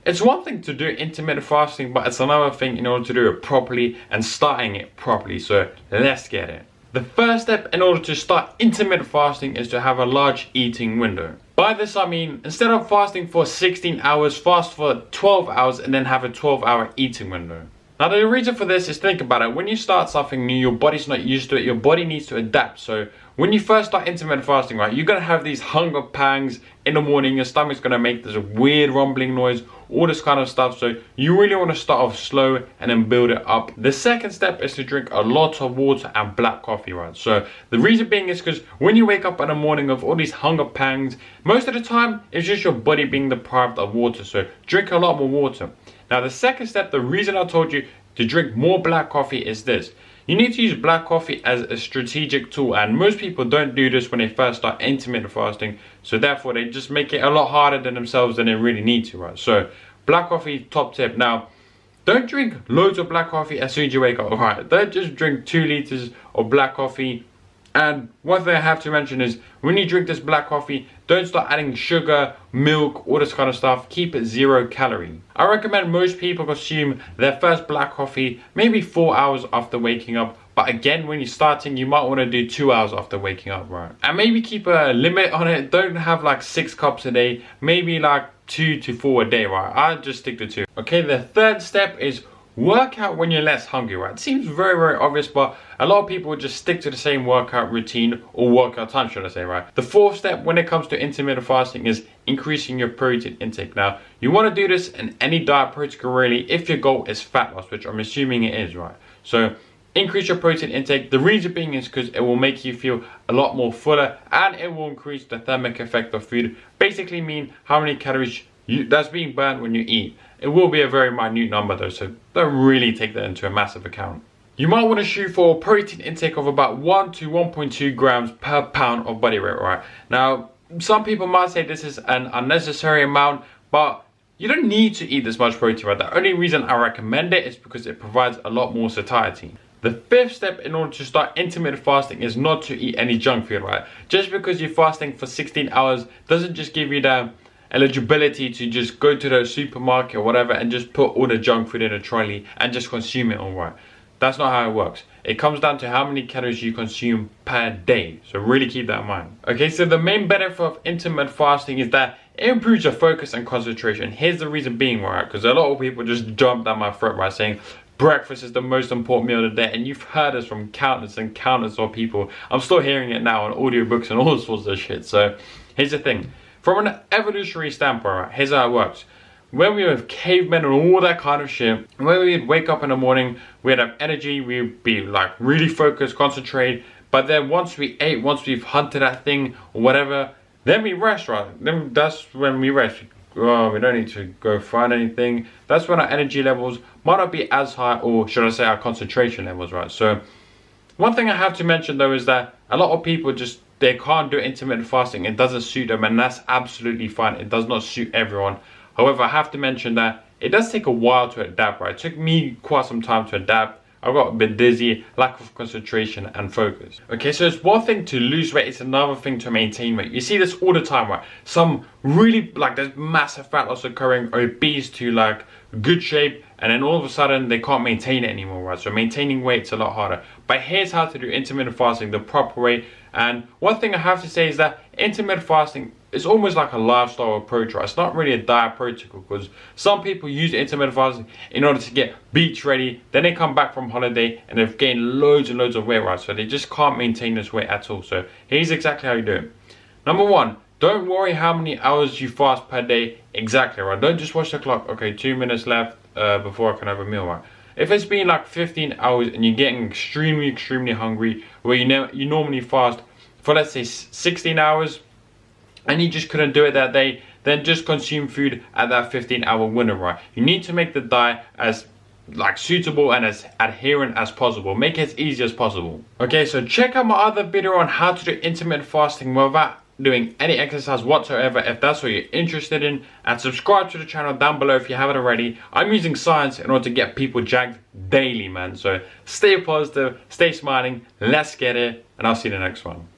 It's one thing to do intermittent fasting, but it's another thing in order to do it properly and starting it properly. So let's get it. The first step in order to start intermittent fasting is to have a large eating window. By this I mean, instead of fasting for 16 hours, fast for 12 hours and then have a 12-hour eating window. Now the reason for this is, think about it, when you start something new, your body's not used to it, your body needs to adapt. So when you first start intermittent fasting, right, you're going to have these hunger pangs in the morning, your stomach's going to make this weird rumbling noise, all this kind of stuff. So you really want to start off slow and then build it up. The second step is to drink a lot of water and black coffee, right? So the reason being is because when you wake up in the morning of all these hunger pangs, most of the time it's just your body being deprived of water. So drink a lot more water. Now the second step, the reason I told you to drink more black coffee is this. You need to use black coffee as a strategic tool, and most people don't do this when they first start intermittent fasting, so therefore they just make it a lot harder than themselves than they really need to, right? So black coffee, top tip. Now don't drink loads of black coffee as soon as you wake up, alright? Don't just drink 2 liters of black coffee. And one thing I have to mention is, when you drink this black coffee, don't start adding sugar, milk, all this kind of stuff. Keep it 0 calorie. I recommend most people consume their first black coffee maybe 4 hours after waking up. But again, when you're starting, you might want to do 2 hours after waking up, right? And maybe keep a limit on it. Don't have like 6 cups a day. Maybe like 2 to 4 a day, right? I just stick to 2. Okay, the third step is work out when you're less hungry, right? It seems very, very obvious, but a lot of people just stick to the same workout routine, or workout time, should I say, right? The fourth step when it comes to intermittent fasting is increasing your protein intake. Now, you want to do this in any diet protocol really, if your goal is fat loss, which I'm assuming it is, right? So increase your protein intake. The reason being is because it will make you feel a lot more fuller, and it will increase the thermic effect of food. Basically mean how many calories that's being burned when you eat. It will be a very minute number though, so don't really take that into a massive account. You might want to shoot for a protein intake of about 1 to 1.2 grams per pound of body weight, right? Now, some people might say this is an unnecessary amount, but you don't need to eat this much protein, right? The only reason I recommend it is because it provides a lot more satiety. The fifth step in order to start intermittent fasting is not to eat any junk food, right? Just because you're fasting for 16 hours doesn't just give you the eligibility to just go to the supermarket or whatever and just put all the junk food in a trolley and just consume it, alright? That's not how it works. It comes down to how many calories you consume per day. So really keep that in mind. Okay, so the main benefit of intermittent fasting is that it improves your focus and concentration. Here's the reason being, right? Because a lot of people just jump down my throat by saying breakfast is the most important meal of the day, and you've heard this from countless and countless of people. I'm still hearing it now on audiobooks and all sorts of shit. So here's the thing. From an evolutionary standpoint, right, here's how it works. When we were cavemen and all that kind of shit, when we'd wake up in the morning, we'd have energy, we'd be like really focused, concentrate. But then once we ate, once we've hunted that thing or whatever, then we rest, right? Then that's when we rest. Oh, we don't need to go find anything. That's when our energy levels might not be as high, or should I say our concentration levels, right? So one thing I have to mention though is that a lot of people they can't do intermittent fasting. It doesn't suit them, and that's absolutely fine. It does not suit everyone. However, I have to mention that it does take a while to adapt, right? It took me quite some time to adapt. I got a bit dizzy, lack of concentration and focus. Okay, so it's one thing to lose weight, it's another thing to maintain weight. You see this all the time, right? Some really, like, there's massive fat loss occurring, obese to like good shape, and then all of a sudden they can't maintain it anymore, right? So maintaining weight's a lot harder. But here's how to do intermittent fasting the proper way. And one thing I have to say is that intermittent fasting is almost like a lifestyle approach, right? It's not really a diet protocol, because some people use intermittent fasting in order to get beach ready. Then they come back from holiday and they've gained loads and loads of weight, right? So they just can't maintain this weight at all. So here's exactly how you do it. Number one, don't worry how many hours you fast per day exactly, right? Don't just watch the clock. Okay, 2 minutes left before I can have a meal, right? If it's been like 15 hours and you're getting extremely hungry, where you normally fast for, let's say, 16 hours, and you just couldn't do it that day, then just consume food at that 15-hour window, right? You need to make the diet as like suitable and as adherent as possible. Make it as easy as possible. Okay, so check out my other video on how to do intermittent fasting without doing any exercise whatsoever, if that's what you're interested in, and subscribe to the channel down below if you haven't already. I'm using science in order to get people jacked daily, man. So stay positive, stay smiling, let's get it, and I'll see you in the next one.